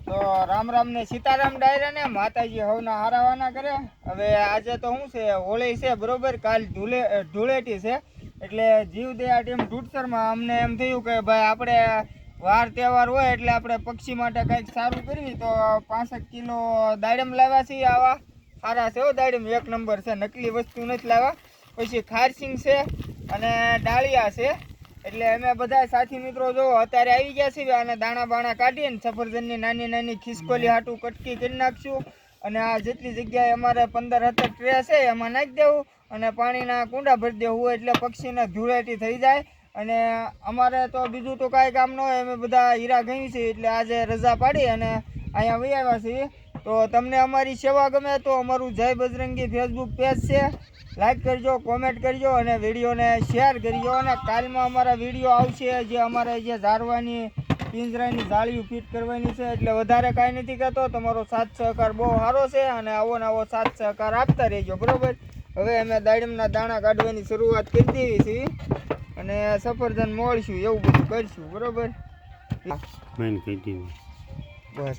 તો રામ રામ ને સીતારામ ડાયરા ને માતાજી હવના હારાવાના કરે। હવે આજે તો શું છે, હોળી છે બરોબર, કાલ ધૂળેટી છે એટલે જીવદયા ટીમ ટૂટસરમાં અમને એમ થયું કે ભાઈ આપણે વાર તહેવાર હોય એટલે આપણે પક્ષી માટે કંઈક સારું કરવી, તો 65 કિલો દાડમ લાવ્યા છીએ। આવા સારા છે હો દાડમ, એક નંબર છે, નકલી વસ્તુ નથી લાવ્યા। પછી ખારસિંગ છે અને ડાળિયા છે। એટલે અમે બધા સાથી મિત્રો જો અત્યારે આવી ગયા છીએ અને દાણા બાણા કાઢીને સફરજનની નાની નાની ખિસકોલી હાટું કટકી કરી નાખશું। અને આ જેટલી જગ્યાએ અમારે 15-17 ટ્રે છે એમાં નાખી દેવું અને પાણીના કુંડા ભરી દેવું એટલે પક્ષીને ધૂળેટી થઈ જાય। અને અમારે તો બીજું તો કાંઈ કામ ન હોય, અમે બધા હીરા ગઈ છીએ એટલે આજે રજા પાડી અને અહીંયા વહી આવ્યા છીએ। તો તમને અમારી સેવા ગમે તો અમારું જય બજરંગી ફેસબુક પેજ છે, લાઈક કરજો, કોમેન્ટ કરજો અને વિડીયોને શેર કરજો। અને કાલમાં અમારા વિડીયો આવશે જે અમારે જે ઝારવાની પિંજરાની જાળીઓ ફિટ કરવાની છે, એટલે વધારે કાંઈ નથી કહેતો, તમારો સાથ સહકાર બહુ સારો છે અને આવો ને આવો સાથ સહકાર આપતા રહેજો બરાબર। હવે અમે દાડમના દાણા કાઢવાની શરૂઆત કરી દેવી છીએ અને સફરજન મોળશું એવું બધું કરશું બરાબર। બસ